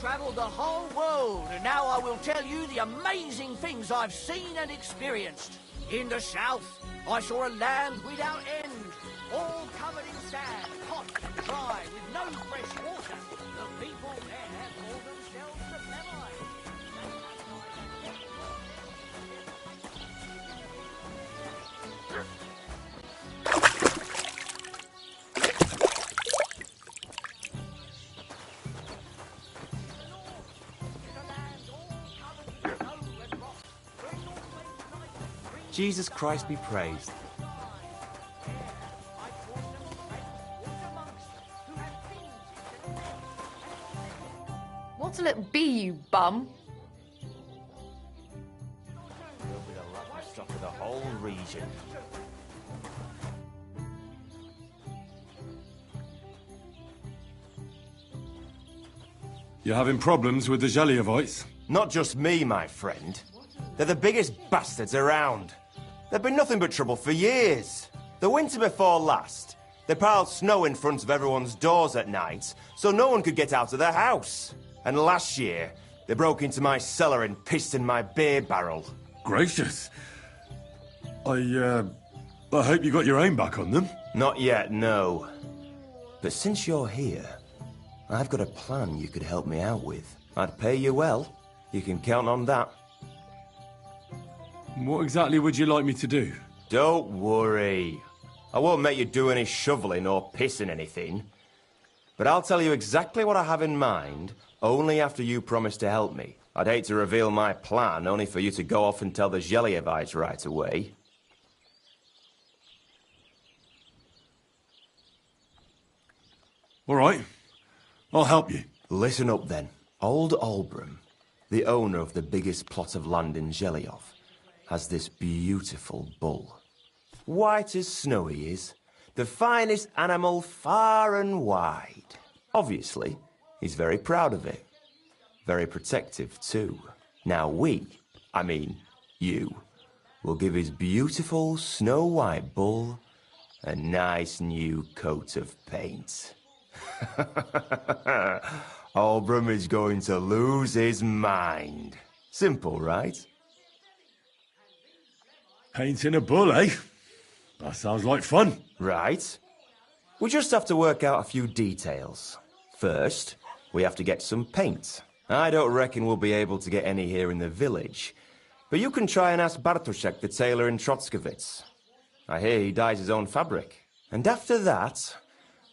travelled the whole world, and now I will tell you the amazing things I've seen and experienced. In the south, I saw a land without end, all covered in sand, hot and dry, with no fresh water. The people there call themselves the Levite. Jesus Christ be praised. What'll it be, you bum? We'll be the laughing stock of the whole region. You're having problems with the Geliovites? Not just me, my friend. They're the biggest bastards around. They've been nothing but trouble for years. The winter before last, they piled snow in front of everyone's doors at night, so no one could get out of their house. And last year, they broke into my cellar and pissed in my beer barrel. Gracious. I hope you got your aim back on them. Not yet, no. But since you're here, I've got a plan you could help me out with. I'd pay you well. You can count on that. What exactly would you like me to do? Don't worry. I won't make you do any shoveling or pissing anything. But I'll tell you exactly what I have in mind, only after you promise to help me. I'd hate to reveal my plan, only for you to go off and tell the Geliovites right away. All right. I'll help you. Listen up, then. Old Albram, the owner of the biggest plot of land in Geliov, has this beautiful bull. White as snow he is. The finest animal far and wide. Obviously, he's very proud of it. Very protective, too. Now you, will give his beautiful snow-white bull a nice new coat of paint. Albram is going to lose his mind. Simple, right? Painting a bull, eh? That sounds like fun. Right. We just have to work out a few details. First, we have to get some paint. I don't reckon we'll be able to get any here in the village, but you can try and ask Bartoszek, the tailor in Trotskovitz. I hear he dyes his own fabric. And after that,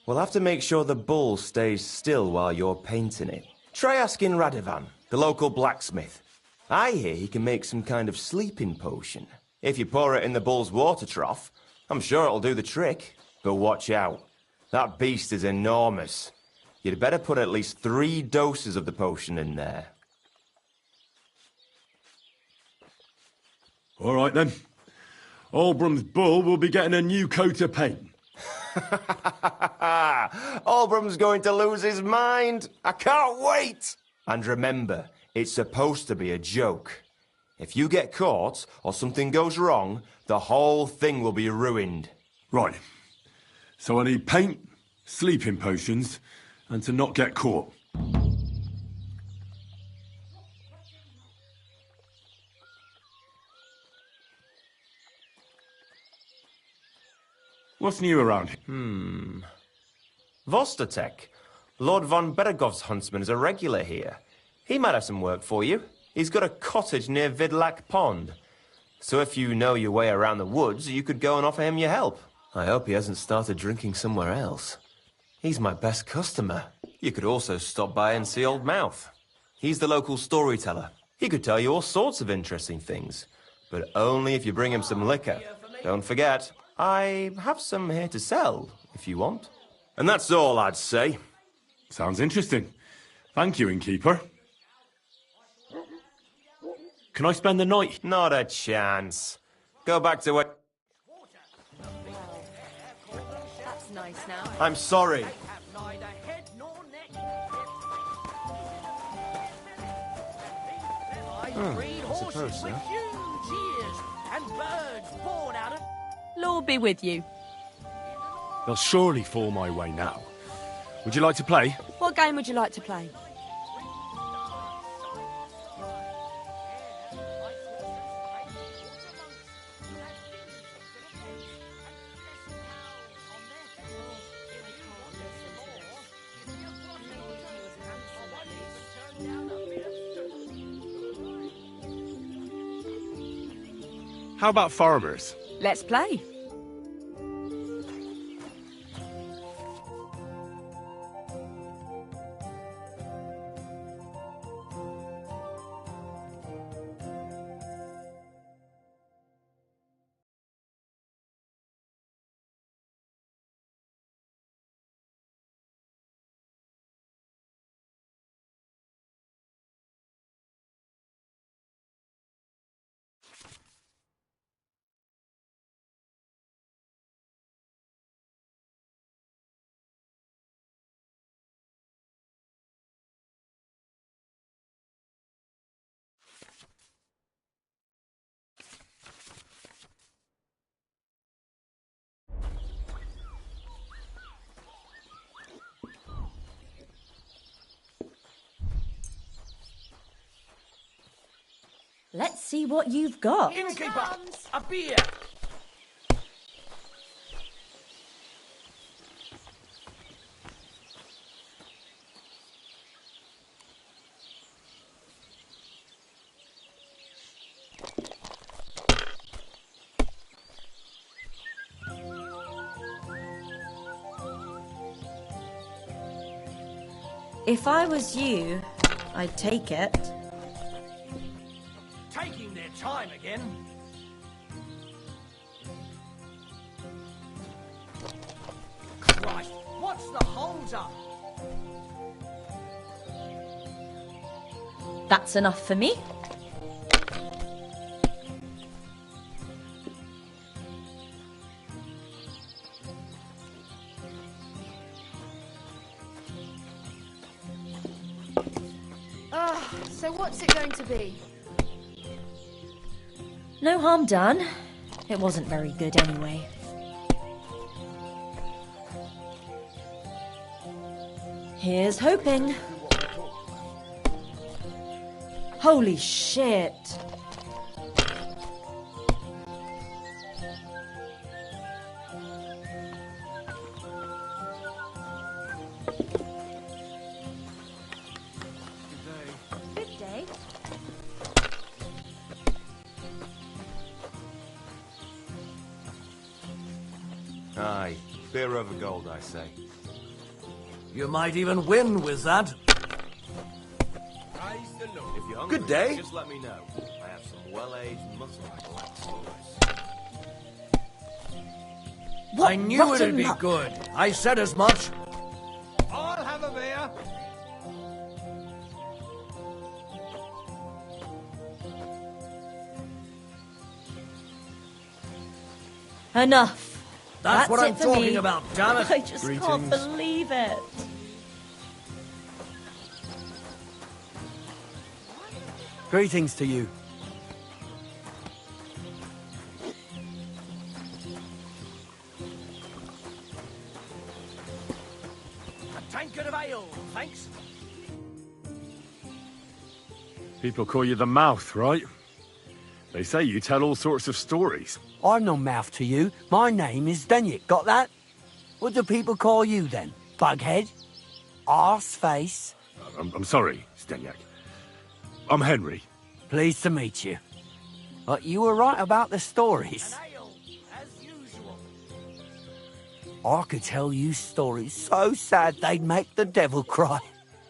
we'll have to make sure the bull stays still while you're painting it. Try asking Radovan, the local blacksmith. I hear he can make some kind of sleeping potion. If you pour it in the bull's water trough, I'm sure it'll do the trick. But watch out. That beast is enormous. You'd better put at least 3 doses of the potion in there. All right, then. Albram's bull will be getting a new coat of paint. Albram's going to lose his mind. I can't wait. And remember, it's supposed to be a joke. If you get caught or something goes wrong, the whole thing will be ruined. Right. So I need paint, sleeping potions, and to not get caught. What's new around here? Vostotek, Lord von Beregov's huntsman, is a regular here. He might have some work for you. He's got a cottage near Vidlak Pond. So if you know your way around the woods, you could go and offer him your help. I hope he hasn't started drinking somewhere else. He's my best customer. You could also stop by and see Old Mouth. He's the local storyteller. He could tell you all sorts of interesting things, but only if you bring him some liquor. Don't forget, I have some here to sell, if you want. And that's all I'd say. Sounds interesting. Thank you, innkeeper. Can I spend the night? Not a chance. Go back to what... That's nice now. I'm sorry. I suppose so. And birds born out of... Lord be with you. They'll surely fall my way now. Would you like to play? What game would you like to play? How about farmers? Let's play. Let's see what you've got. Innkeeper, a beer. If I was you, I'd take it. Taking their time again. Christ, what's the hold up? That's enough for me. So what's it going to be? No harm done. It wasn't very good anyway. Here's hoping. Holy shit. Good day. Aye, beer over gold, I say. You might even win with that. If you're hungry, Good day. just let me know. I have some well-aged mutton and black sauce. I knew rotten it'd be luck. good. I said as much. I'll have a beer. Enough. That's what it I'm for talking me. about, damn it. I just can't believe it. Greetings to you. A tankard of ale, thanks. People call you the mouth, right? They say you tell all sorts of stories. I'm no mouth to you. My name is Denyek. Got that? What do people call you then? Bughead? Arseface? I'm sorry, Stenyak. I'm Henry. Pleased to meet you. But you were right about the stories. An ale, as usual. I could tell you stories so sad they'd make the devil cry.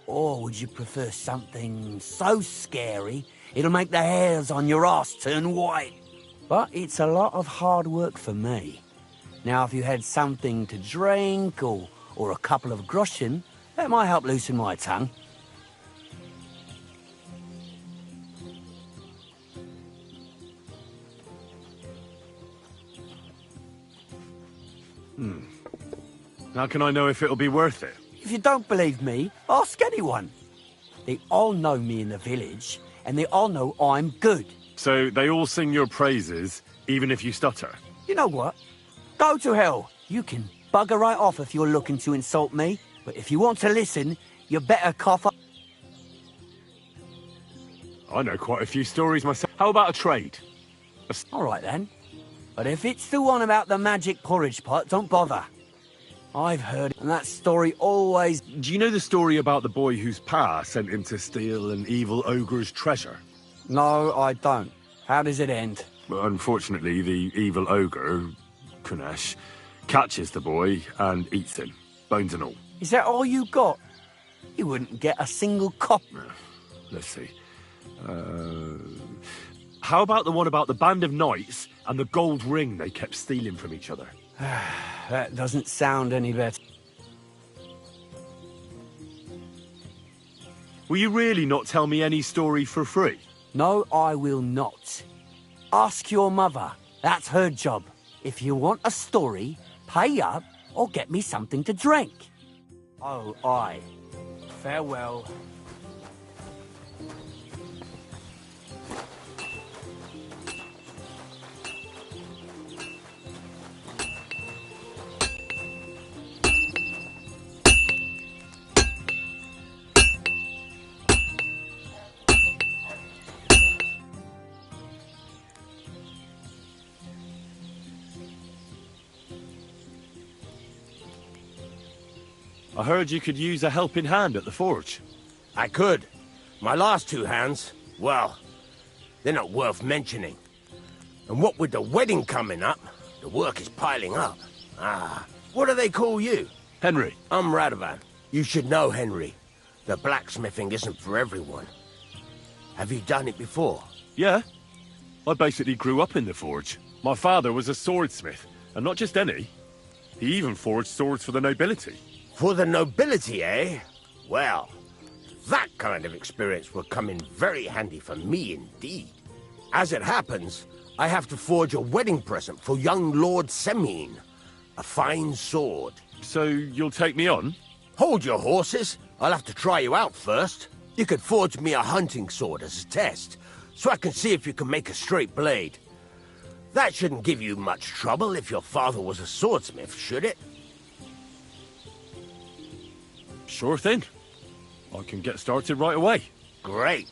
Or would you prefer something so scary it'll make the hairs on your ass turn white? But it's a lot of hard work for me. Now, if you had something to drink or a couple of groschen, that might help loosen my tongue. How can I know if it'll be worth it? If you don't believe me, ask anyone. They all know me in the village, and they all know I'm good. So they all sing your praises, even if you stutter? You know what? Go to hell. You can bugger right off if you're looking to insult me. But if you want to listen, you better cough up. I know quite a few stories myself. How about a trade? All right, then. But if it's the one about the magic porridge pot, don't bother. I've heard it, and that story always... Do you know the story about the boy whose pa sent him to steal an evil ogre's treasure? No, I don't. How does it end? But unfortunately, the evil ogre, Kunesh, catches the boy and eats him, bones and all. Is that all you got? You wouldn't get a single cop. Let's see. How about the one about the band of knights and the gold ring they kept stealing from each other? That doesn't sound any better. Will you really not tell me any story for free? No, I will not. Ask your mother. That's her job. If you want a story, pay up or get me something to drink. Oh, aye. Farewell. I heard you could use a helping hand at the forge. I could. My last two hands, well, they're not worth mentioning. And what with the wedding coming up, the work is piling up. What do they call you? Henry. I'm Radovan. You should know, Henry. The blacksmithing isn't for everyone. Have you done it before? Yeah. I basically grew up in the forge. My father was a swordsmith, and not just any. He even forged swords for the nobility. For the nobility, eh? Well, that kind of experience will come in very handy for me indeed. As it happens, I have to forge a wedding present for young Lord Semine. A fine sword. So you'll take me on? Hold your horses. I'll have to try you out first. You could forge me a hunting sword as a test, so I can see if you can make a straight blade. That shouldn't give you much trouble if your father was a swordsmith, should it? Sure thing. I can get started right away. Great.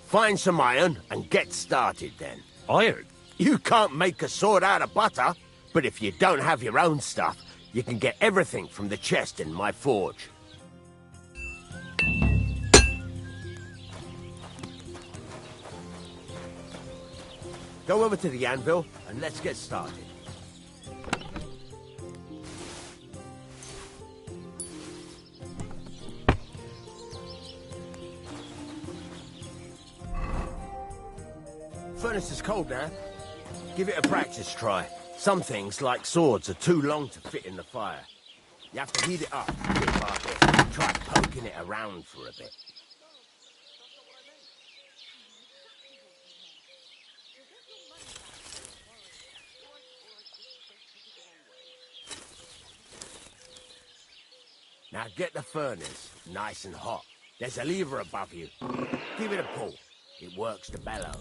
Find some iron and get started then. Iron? You can't make a sword out of butter, but if you don't have your own stuff, you can get everything from the chest in my forge. Go over to the anvil and let's get started. Furnace is cold now. Give it a practice try. Some things, like swords, are too long to fit in the fire. You have to heat it up a bit like this. Try poking it around for a bit. Now get the furnace nice and hot. There's a lever above you. Give it a pull. It works the bellows.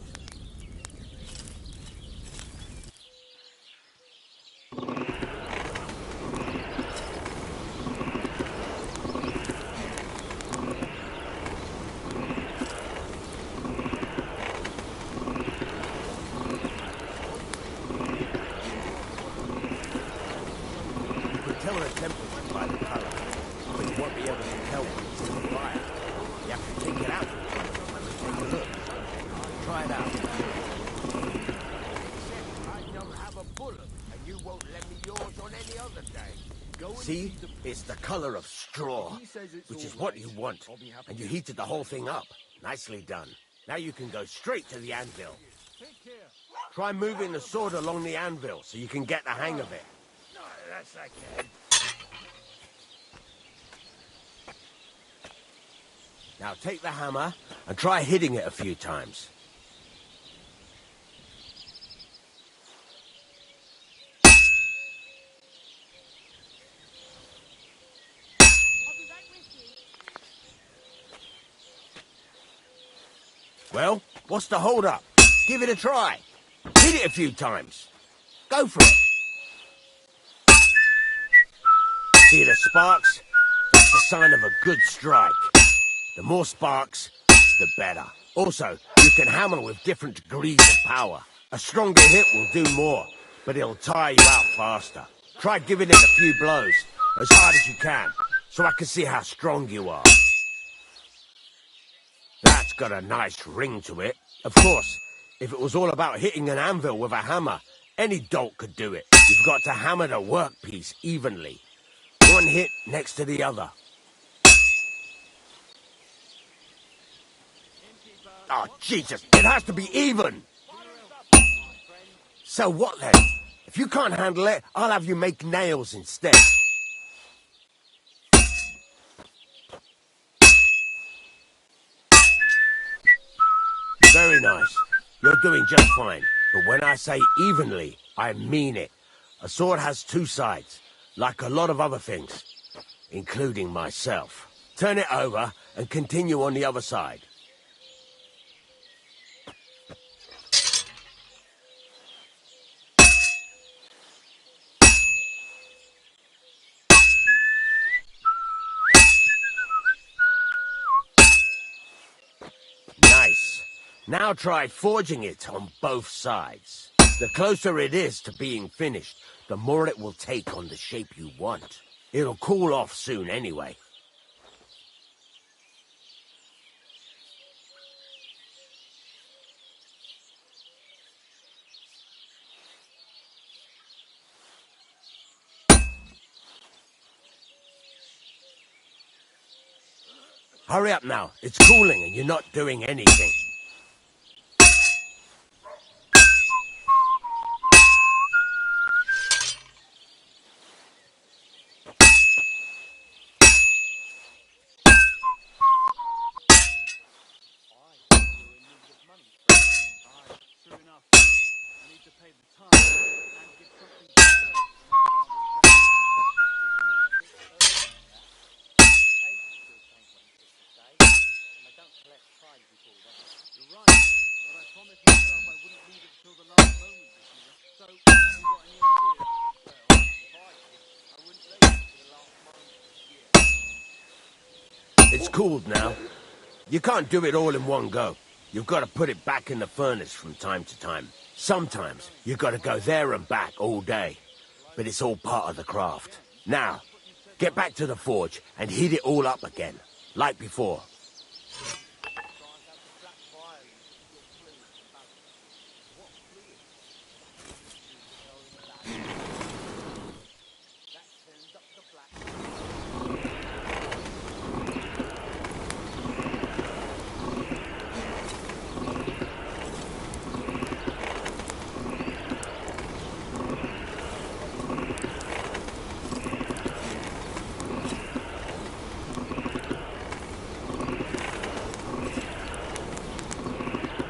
Tell the temperature by the color, but you won't be able to tell when it's in the fire. You have to take it out and take a look. Try it out. I don't have a bullet, and you won't let me yours on any other day. See? It's the color of straw, which is what you want. And you heated the whole thing up. Nicely done. Now you can go straight to the anvil. Try moving the sword along the anvil so you can get the hang of it. Yes, I can. Now take the hammer and try hitting it a few times. Well, what's the hold up? Give it a try. Hit it a few times. Go for it. See the sparks? That's the sign of a good strike. The more sparks, the better. Also, you can hammer with different degrees of power. A stronger hit will do more, but it'll tire you out faster. Try giving it a few blows, as hard as you can, so I can see how strong you are. That's got a nice ring to it. Of course, If it was all about hitting an anvil with a hammer, any dolt could do it. You've got to hammer the workpiece evenly. One hit next to the other. Oh, Jesus, it has to be even! So what then? If you can't handle it, I'll have you make nails instead. Very nice. You're doing just fine. But when I say evenly, I mean it. A sword has two sides, like a lot of other things, including myself. Turn it over and continue on the other side. Nice. Now try forging it on both sides. The closer it is to being finished, the more it will take on the shape you want. It'll cool off soon anyway. Hurry up now. It's cooling and you're not doing anything. It's cooled now. You can't do it all in one go. You've got to put it back in the furnace from time to time. Sometimes you've got to go there and back all day. But it's all part of the craft. Now, get back to the forge and heat it all up again, like before.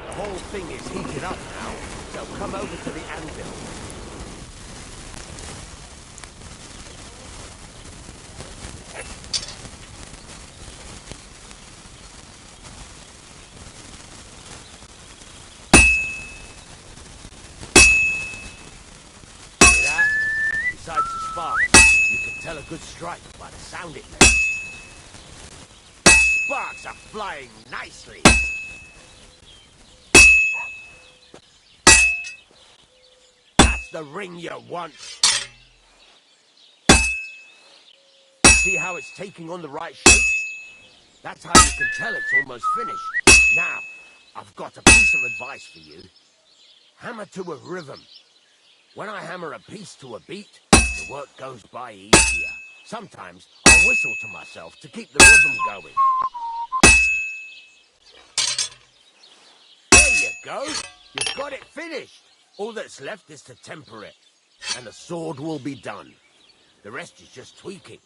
The whole thing is heated up now, so come over to the anvil. See that? Besides the sparks, you can tell a good strike by the sound it makes. Sparks are flying nicely. The ring you want. See how it's taking on the right shape? That's how you can tell it's almost finished. Now, I've got a piece of advice for you. Hammer to a rhythm. When I hammer a piece to a beat, the work goes by easier. Sometimes I'll whistle to myself to keep the rhythm going. There you go. You've got it finished. All that's left is to temper it, and the sword will be done. The rest is just tweaking.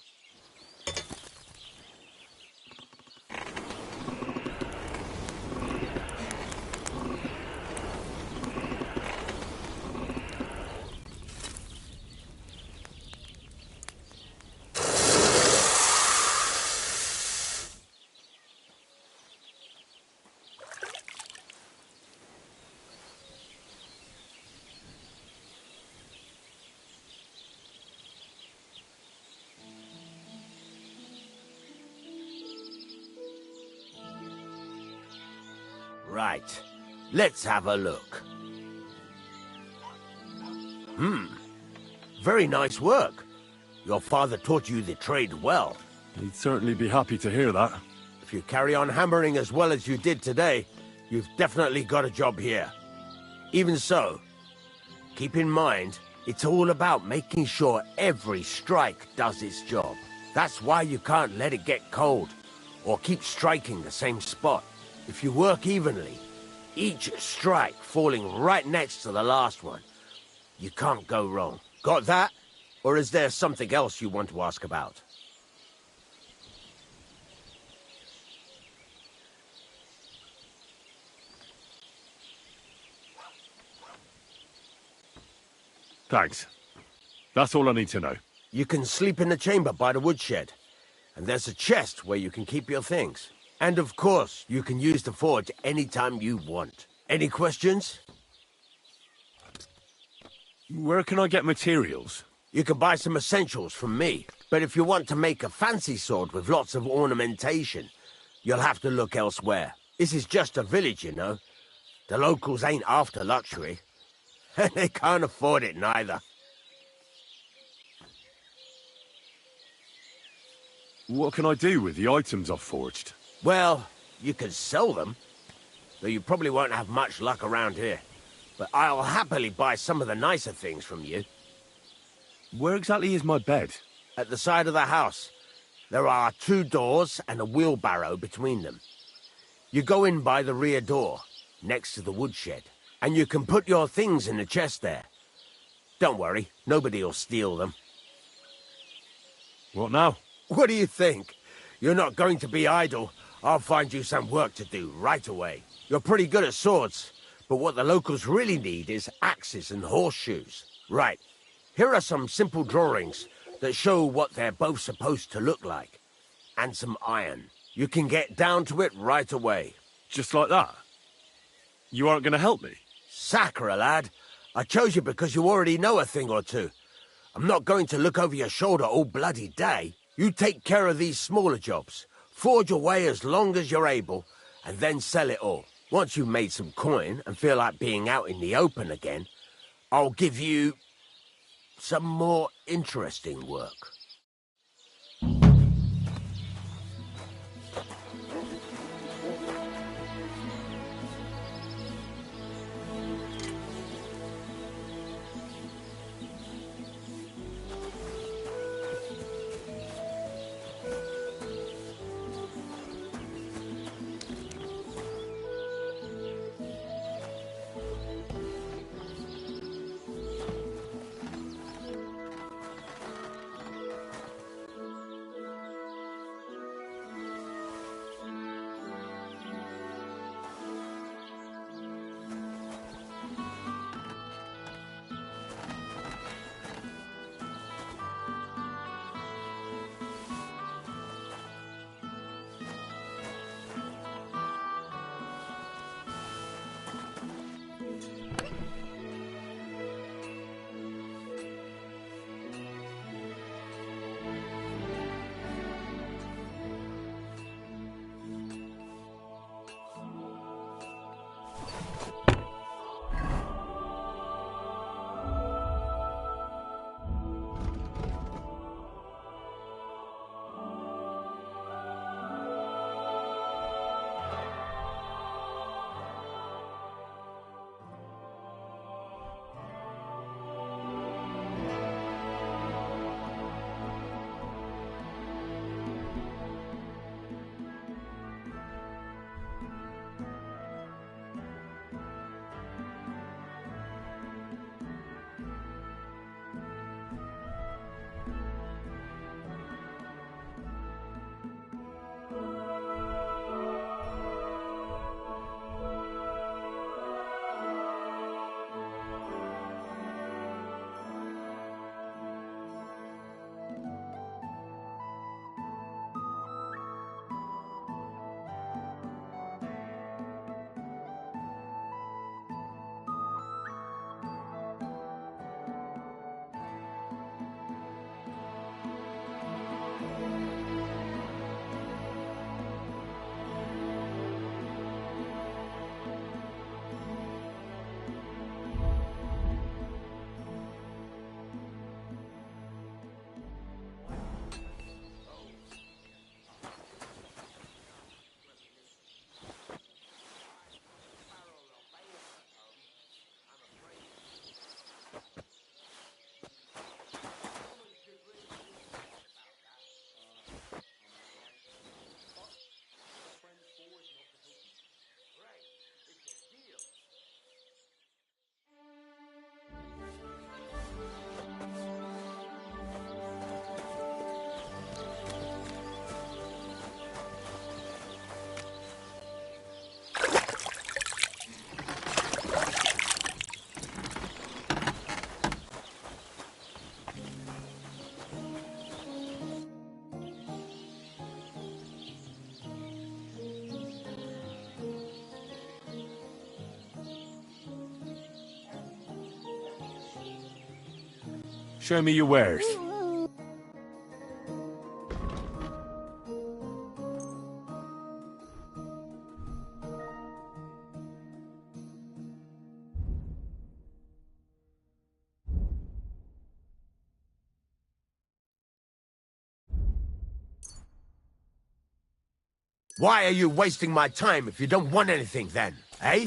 Right. Let's have a look. Very nice work. Your father taught you the trade well. He'd certainly be happy to hear that. If you carry on hammering as well as you did today, you've definitely got a job here. Even so, keep in mind, it's all about making sure every strike does its job. That's why you can't let it get cold, or keep striking the same spot. If you work evenly, each strike falling right next to the last one, you can't go wrong. Got that? Or is there something else you want to ask about? Thanks. That's all I need to know. You can sleep in the chamber by the woodshed. And there's a chest where you can keep your things. And of course, you can use the forge anytime you want. Any questions? Where can I get materials? You can buy some essentials from me. But if you want to make a fancy sword with lots of ornamentation, you'll have to look elsewhere. This is just a village, you know. The locals ain't after luxury. And they can't afford it neither. What can I do with the items I've forged? Well, you can sell them. Though you probably won't have much luck around here. But I'll happily buy some of the nicer things from you. Where exactly is my bed? At the side of the house. There are 2 doors and a wheelbarrow between them. You go in by the rear door, next to the woodshed, and you can put your things in the chest there. Don't worry, nobody'll steal them. What now? What do you think? You're not going to be idle. I'll find you some work to do right away. You're pretty good at swords, but what the locals really need is axes and horseshoes. Right, here are some simple drawings that show what they're both supposed to look like. And some iron. You can get down to it right away. Just like that? You aren't going to help me? Sacre, lad. I chose you because you already know a thing or two. I'm not going to look over your shoulder all bloody day. You take care of these smaller jobs. Forge away as long as you're able, and then sell it all. Once you've made some coin and feel like being out in the open again, I'll give you some more interesting work. Show me your wares. Why are you wasting my time if you don't want anything then, eh?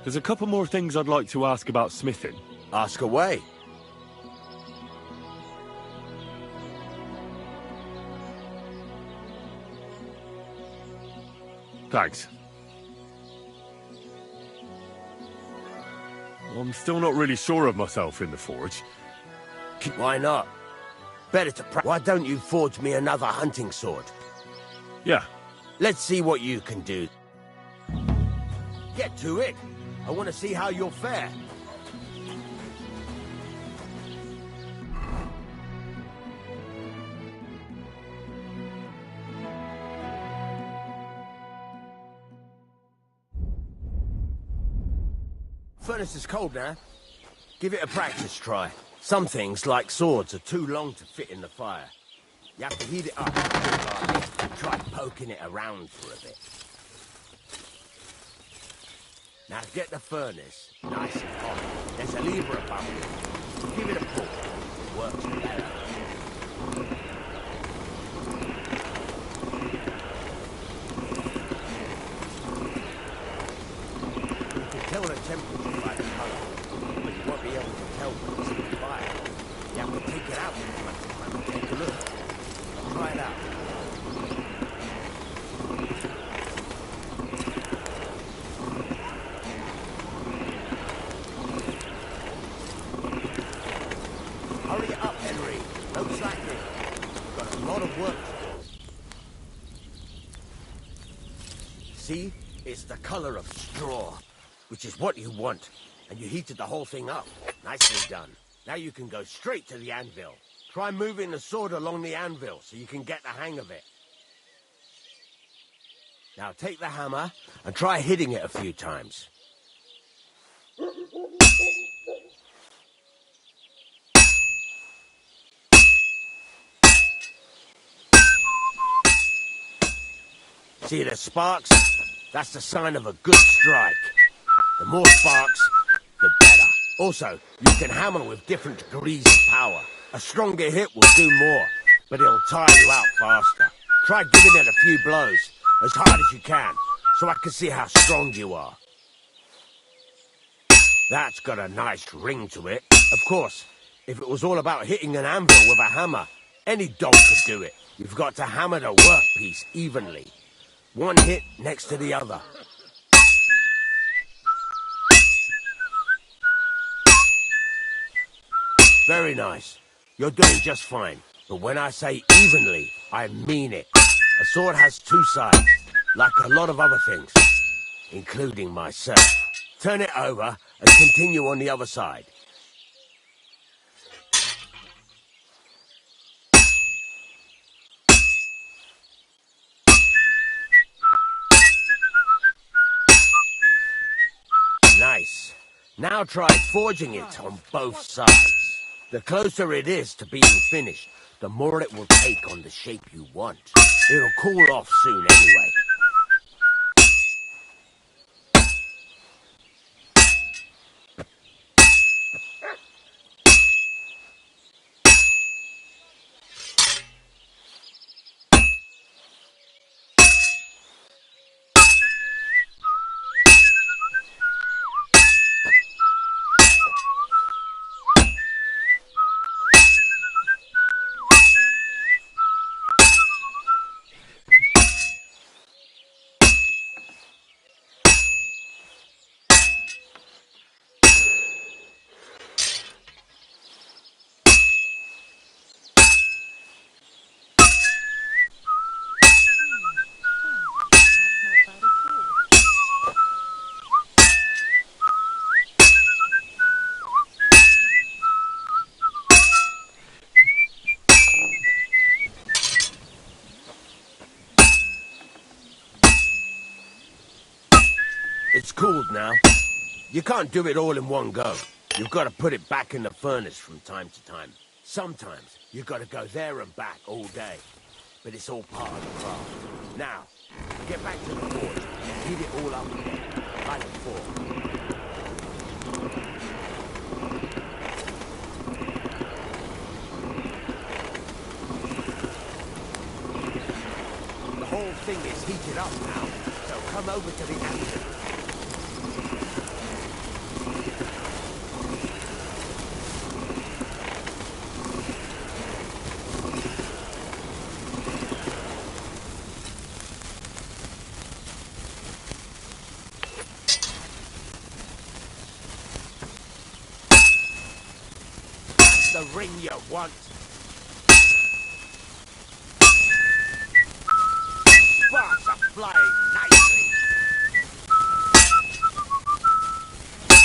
There's a couple more things I'd like to ask about smithing. Ask away. Thanks. I'm still not really sure of myself in the forge. Why not? Better to Why don't you forge me another hunting sword? Yeah. Let's see what you can do. Get to it. I want to see how you'll fare. Furnace is cold now. Give it a practice try. Some things, like swords, are too long to fit in the fire. You have to heat it up and try poking it around for a bit. Now get the furnace nice and hot. There's a lever above it. Give it a pull. It works better. You can tell the temperature by the colour, but you won't be able to tell when it's in the fire. You have to take it out from time to time and take a look. Try it out. Hurry it up, Henry. No slacking. You've got a lot of work to do. See? It's the colour of straw, which is what you want. And you heated the whole thing up. Nicely done. Now you can go straight to the anvil. Try moving the sword along the anvil so you can get the hang of it. Now take the hammer and try hitting it a few times. See the sparks? That's the sign of a good strike. The more sparks, the better. Also, you can hammer with different degrees of power. A stronger hit will do more, but it'll tire you out faster. Try giving it a few blows, as hard as you can, so I can see how strong you are. That's got a nice ring to it. Of course, if it was all about hitting an anvil with a hammer, any dog could do it. You've got to hammer the workpiece evenly. One hit next to the other. Very nice. You're doing just fine. But when I say evenly, I mean it. A sword has two sides, like a lot of other things, including myself. Turn it over and continue on the other side. Nice. Now try forging it on both sides. The closer it is to being finished, the more it will take on the shape you want. It'll cool off soon anyway. It's cooled now. You can't do it all in one go. You've got to put it back in the furnace from time to time. Sometimes you've got to go there and back all day. But it's all part of the craft. Now, get back to the forge and heat it all up again, like before. The whole thing is heated up now, so come over to the anvil. everything you want. Sparks are flying nicely.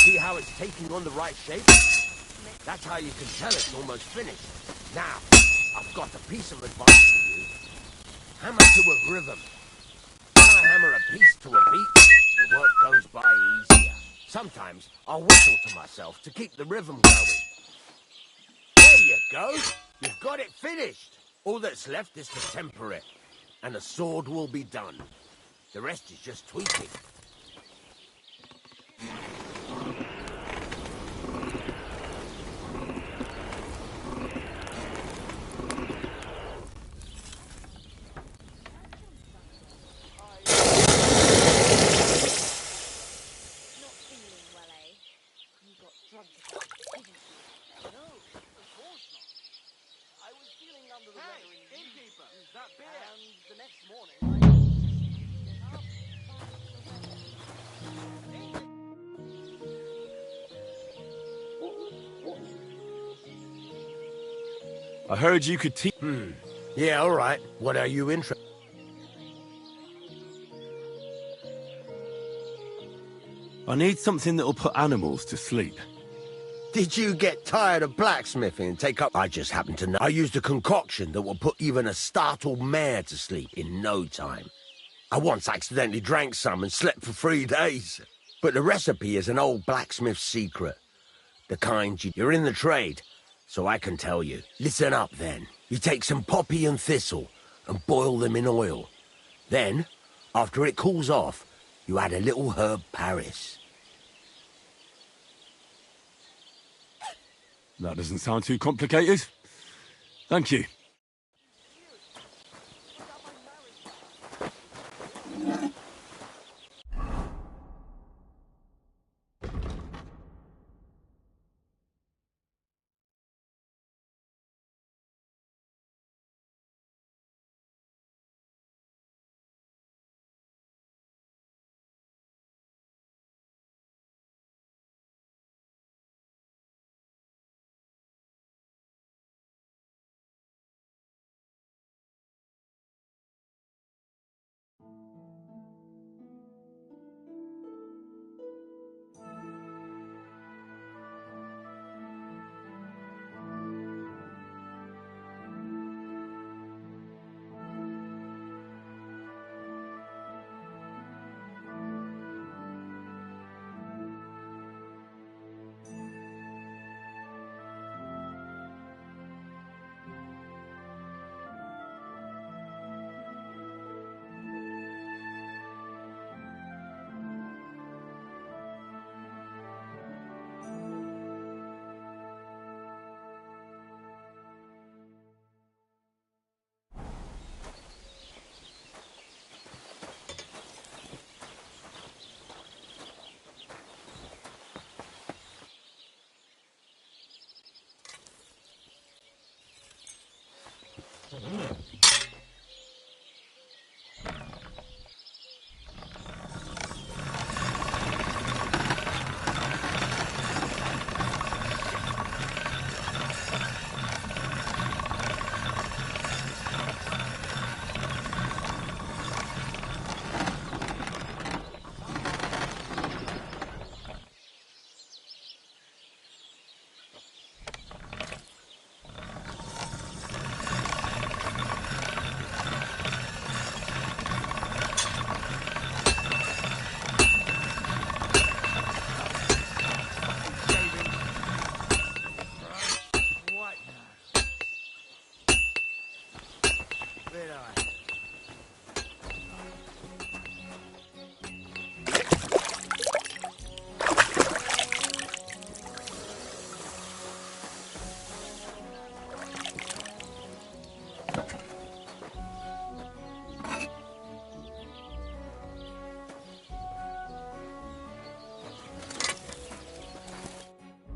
See how it's taking on the right shape? That's how you can tell it's almost finished. Now, I've got a piece of advice for you. Hammer to a rhythm. When I hammer a piece to a beat, the work goes by easier. Sometimes I'll whistle to myself to keep the rhythm going. There you go. You've got it finished. All that's left is to temper it, and the sword will be done. The rest is just tweaking. I heard you could teach... Yeah, all right. What are you interested? I need something that'll put animals to sleep. Did you get tired of blacksmithing and take up? I just happen to know. I used a concoction that will put even a startled mare to sleep in no time. I once accidentally drank some and slept for 3 days. But the recipe is an old blacksmith's secret. The kind you're in the trade, so I can tell you. Listen up then. You take some poppy and thistle and boil them in oil. Then, after it cools off, you add a little herb Paris. That doesn't sound too complicated. Thank you.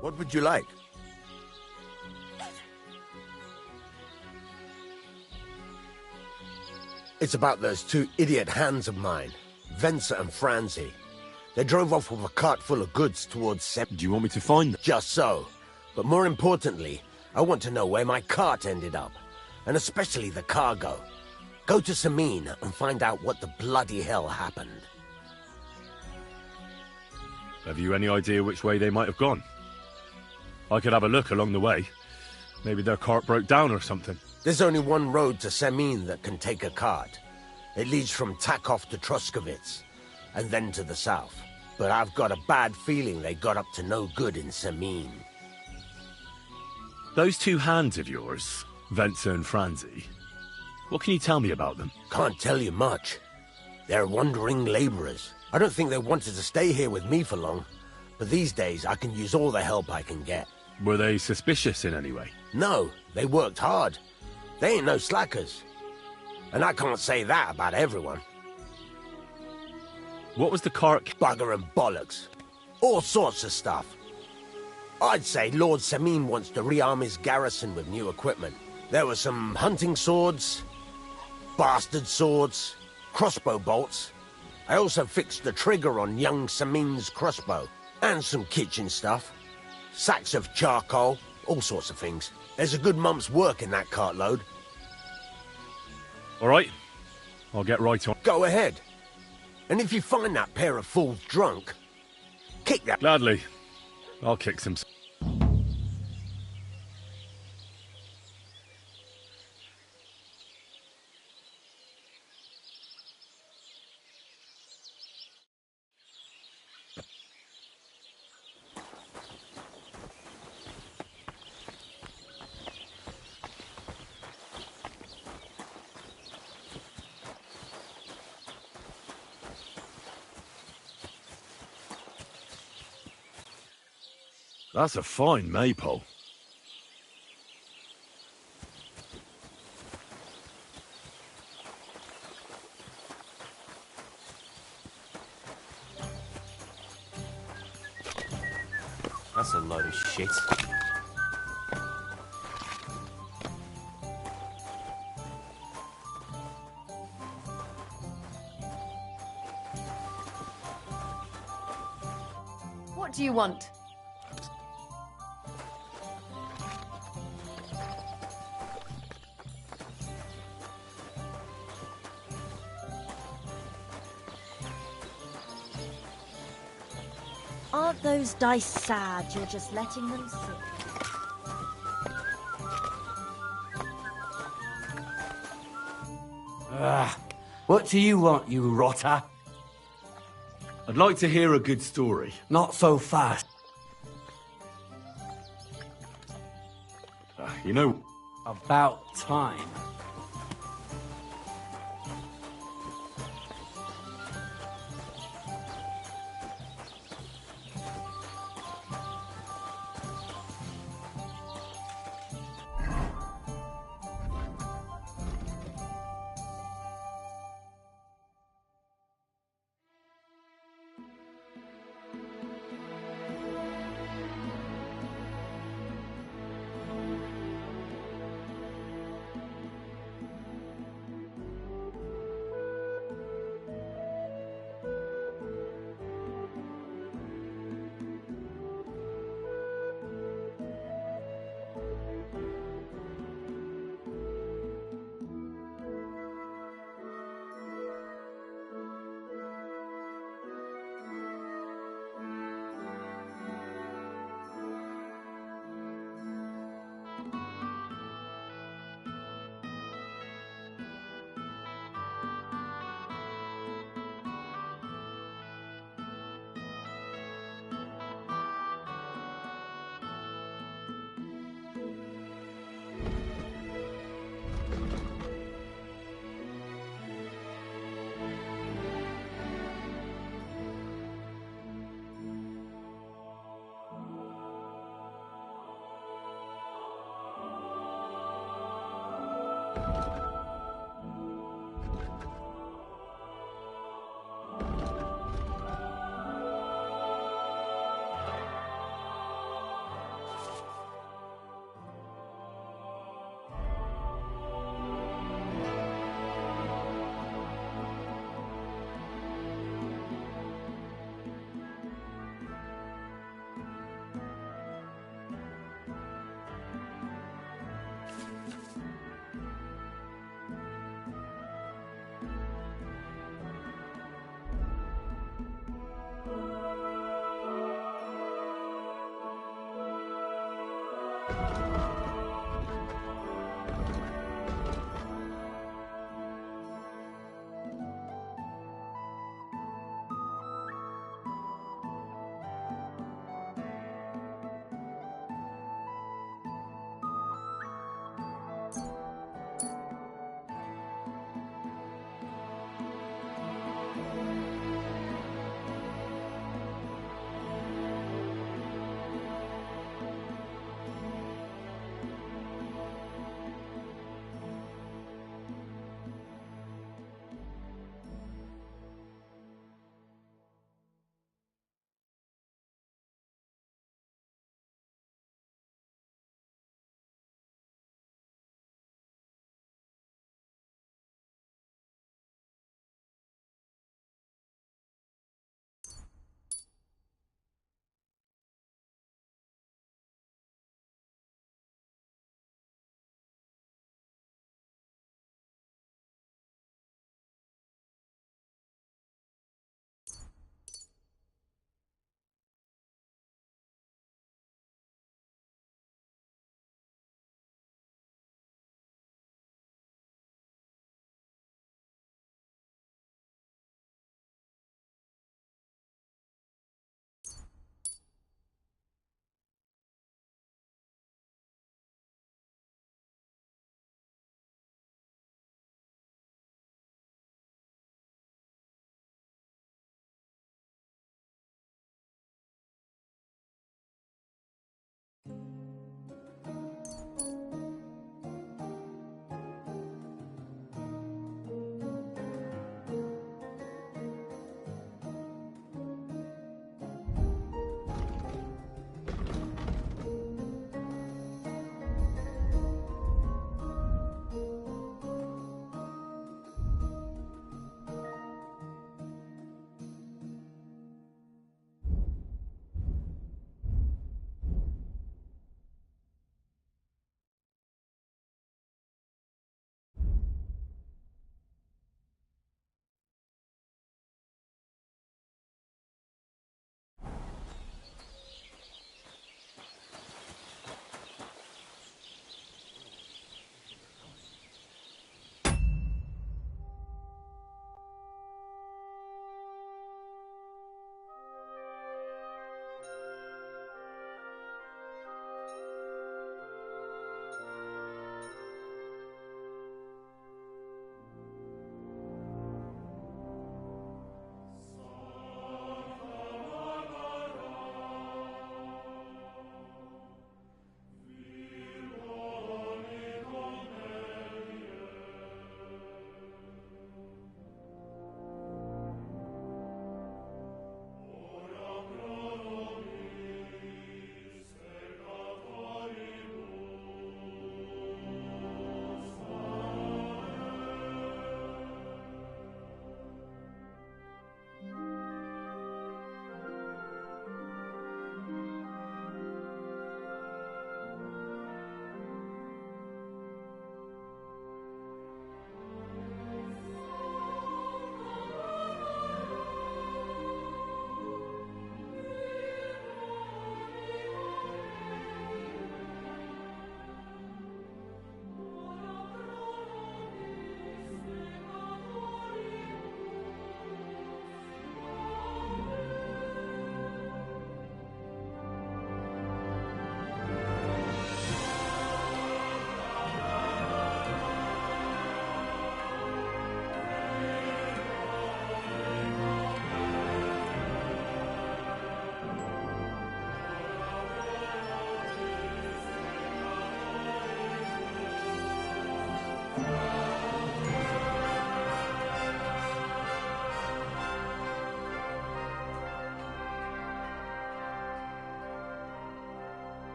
What would you like? It's about those 2 idiot hands of mine, Venser and Franzi. They drove off with a cart full of goods towards Do you want me to find them? Just so. But more importantly, I want to know where my cart ended up, and especially the cargo. Go to Samin and find out what the bloody hell happened. Have you any idea which way they might have gone? I could have a look along the way. Maybe their cart broke down or something. There's only one road to Samin that can take a cart. It leads from Takov to Troskovitz, and then to the south. But I've got a bad feeling they got up to no good in Samin. Those two hands of yours, Venza and Franzi, what can you tell me about them? Can't tell you much. They're wandering laborers. I don't think they wanted to stay here with me for long, but these days I can use all the help I can get. Were they suspicious in any way? No, they worked hard. They ain't no slackers. And I can't say that about everyone. What was the cart? Bugger and bollocks. All sorts of stuff. I'd say Lord Samin wants to rearm his garrison with new equipment. There were some hunting swords, bastard swords, crossbow bolts. I also fixed the trigger on young Samin's crossbow. And some kitchen stuff. Sacks of charcoal, all sorts of things. There's a good month's work in that cartload. All right, I'll get right on. Go ahead. And if you find that pair of fools drunk, kick that... Gladly. I'll kick some... That's a fine maypole. That's a load of shit. What do you want? Aren't those dice sad? You're just letting them sit. What do you want, you rotter? I'd like to hear a good story. Not so fast. You know, About time.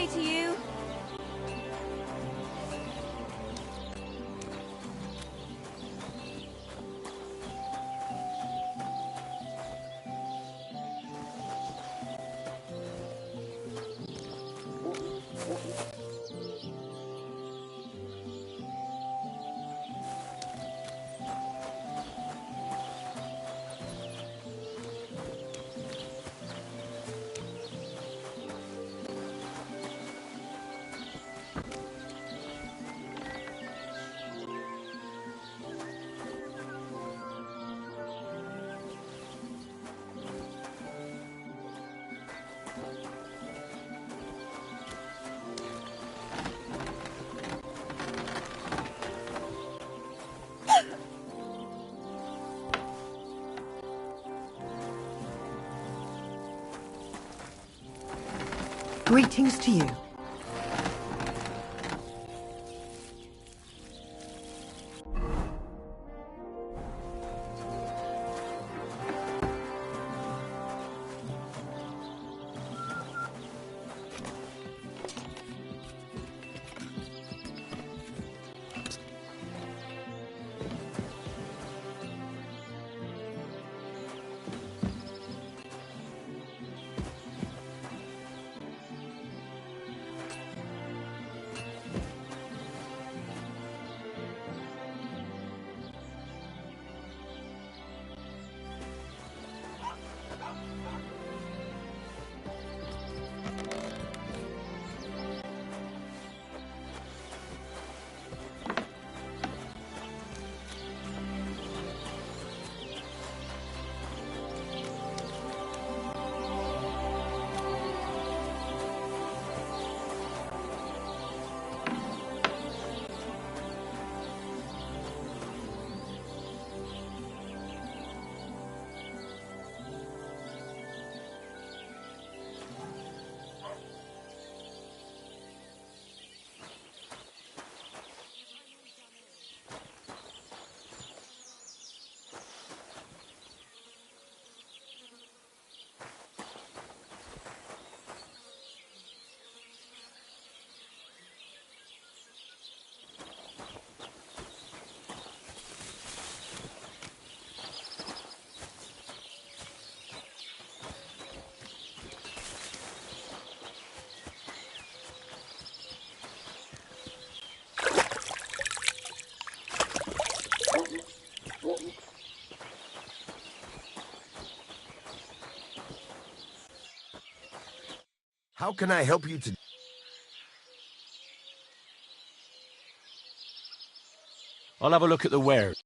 day to you. Greetings to you. How can I help you to... I'll have a look at the wares.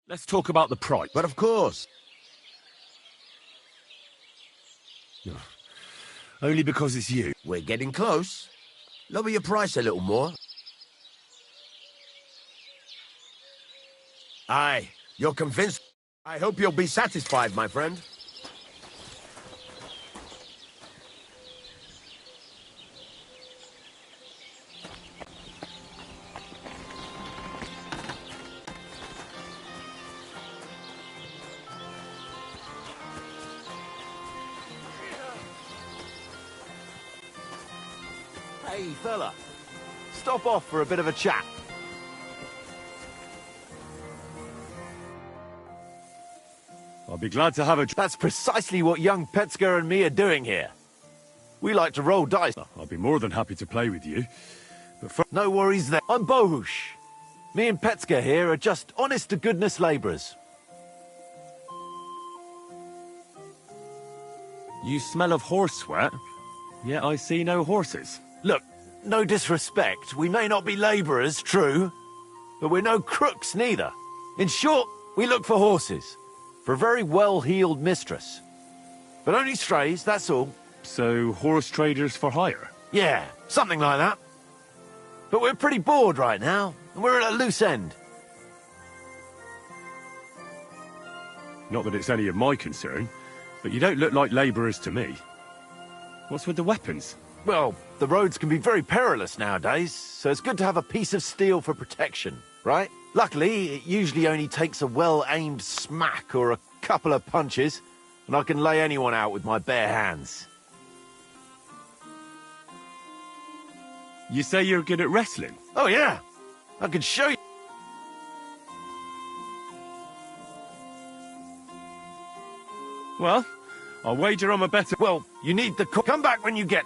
Let's talk about the price. But of course. Only because it's you. We're getting close. Lower your price a little more. Aye, you're convinced. I hope you'll be satisfied, my friend. Hey, fella. Stop off for a bit of a chat. I'll be glad to have a... That's precisely what young Petsker and me are doing here. We like to roll dice. I'll be more than happy to play with you. But for... No worries there. I'm Bohush. Me and Petsker here are just honest-to-goodness labourers. You smell of horse sweat, yet I see no horses. Look, no disrespect. We may not be labourers, true, but we're no crooks neither. In short, we look for horses. For a very well-heeled mistress. But only strays, that's all. So, horse traders for hire? Yeah, something like that. But we're pretty bored right now, and we're at a loose end. Not that it's any of my concern, but you don't look like labourers to me. What's with the weapons? Well, the roads can be very perilous nowadays, so it's good to have a piece of steel for protection, right? Luckily, it usually only takes a well-aimed smack or a couple of punches, and I can lay anyone out with my bare hands. You say you're good at wrestling? Oh, yeah. I can show you. Well, I'll wager I'm a better... Well, you need the... Come back when you get...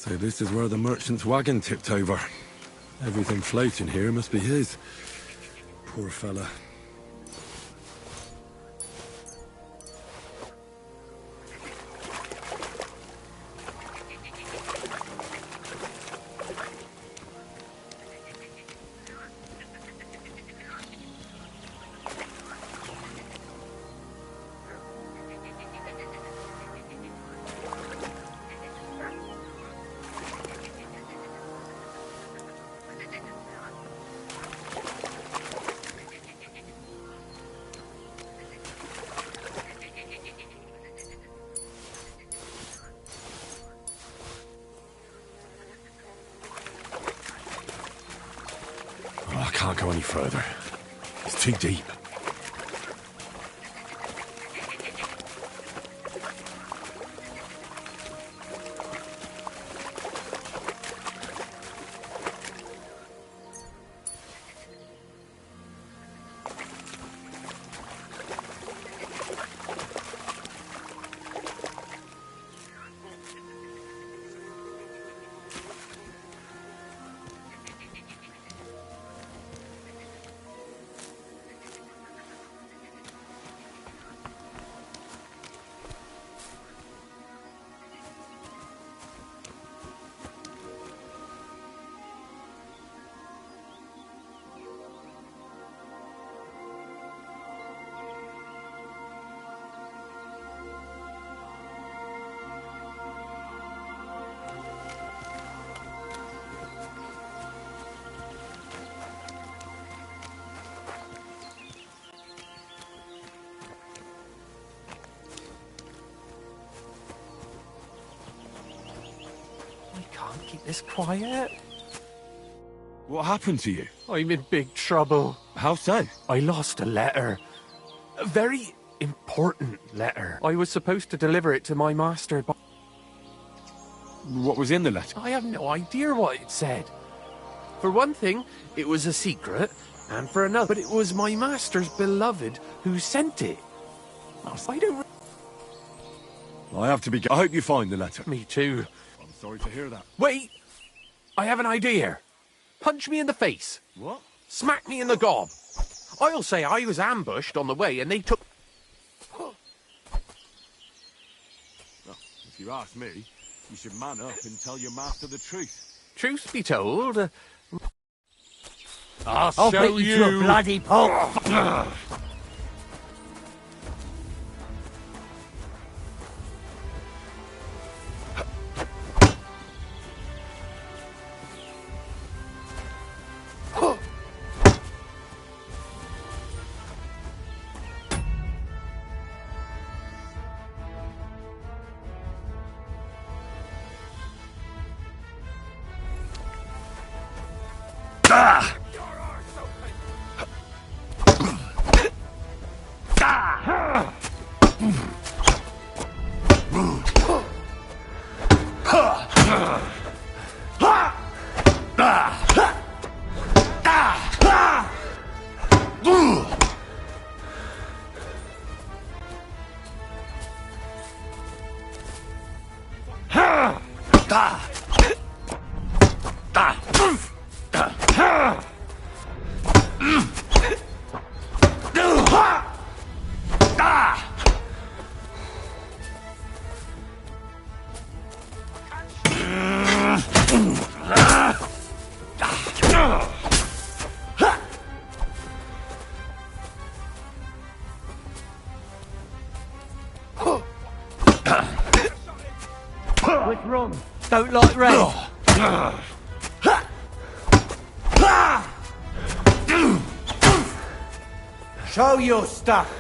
So this is where the merchant's wagon tipped over. Everything floating here must be his. Poor fella. I can't go any further. It's too deep. Can't keep this quiet. What happened to you? I'm in big trouble. How so? I lost a letter. A very important letter. I was supposed to deliver it to my master, but What was in the letter? I have no idea what it said. For one thing, it was a secret, and for another, but it was my master's beloved who sent it. I don't... I have to be... I hope you find the letter. Me too. I'm sorry to hear that. Wait! I have an idea. Punch me in the face. What? Smack me in the gob. I'll say I was ambushed on the way and they took... Well, if you ask me, you should man up and tell your master the truth. Truth be told... I'll show beat you to a you. bloody pulp. What's wrong? Don't like red. Show your stuff.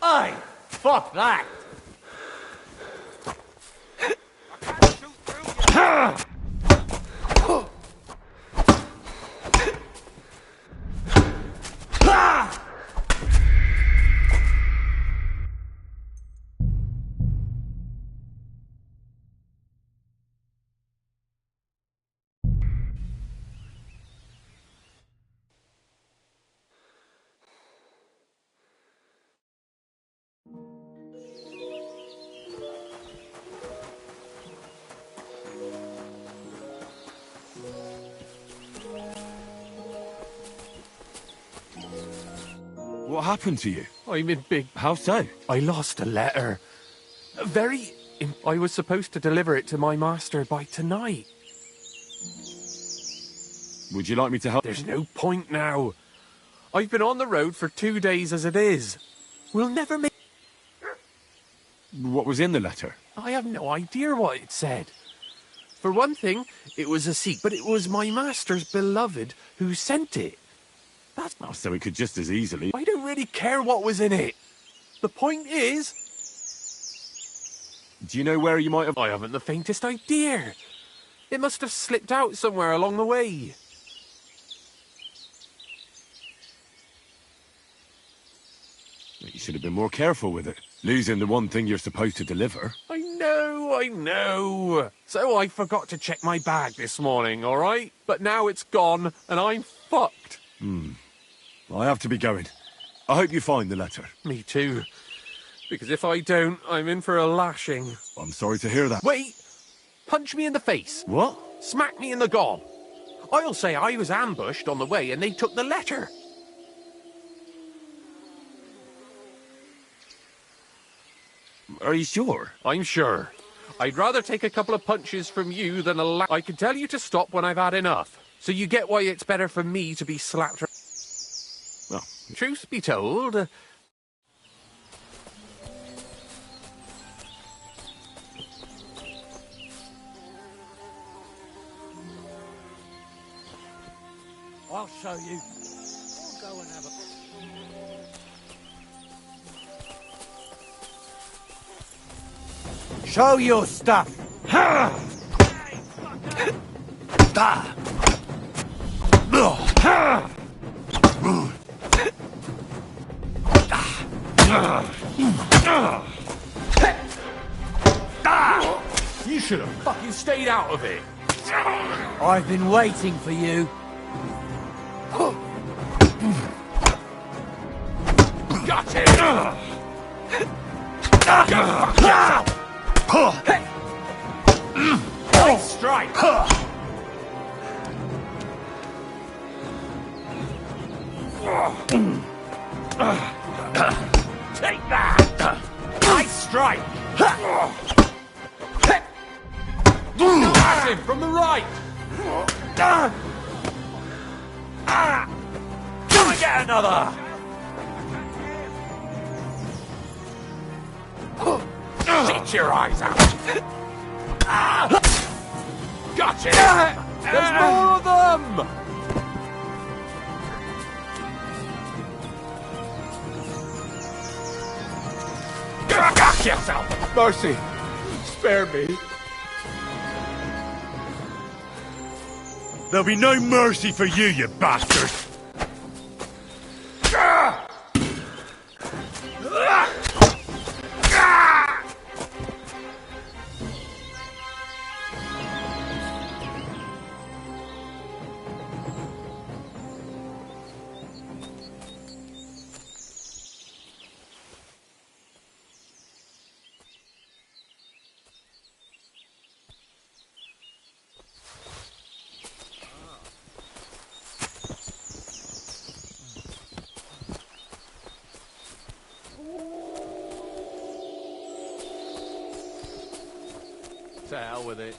Hey, fuck that. What happened to you? I'm in big... How so? I lost a letter. I was supposed to deliver it to my master by tonight. Would you like me to help? There's no point now. I've been on the road for 2 days as it is. We'll never make... What was in the letter? I have no idea what it said. For one thing, it was a secret, but it was my master's beloved who sent it. That's Oh, so it could just as easily... I don't really care what was in it. The point is... Do you know where you might have... I haven't the faintest idea. It must have slipped out somewhere along the way. You should have been more careful with it. Losing the one thing you're supposed to deliver. I know. So I forgot to check my bag this morning, all right? But now it's gone, and I'm fucked. I have to be going. I hope you find the letter. Me too. Because if I don't, I'm in for a lashing. I'm sorry to hear that. Wait! Punch me in the face. What? Smack me in the gob. I'll say I was ambushed on the way and they took the letter. Are you sure? I'm sure. I'd rather take a couple of punches from you than a I can tell you to stop when I've had enough. So you get why it's better for me to be slapped. Well, truth be told... I'll show you. We'll go and have a... Show your stuff! You should have fucking stayed out of it. I've been waiting for you. Got it! Nice strike! Take that! Nice strike! That's him from the right! Come and get another! Shit your eyes out! Gotcha! There's more of them! Got yourself! Mercy! Spare me! There'll be no mercy for you, you bastard! To hell with it.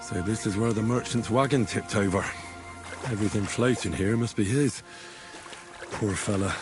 So this is where the merchant's wagon tipped over. Everything floating here must be his. Poor fella.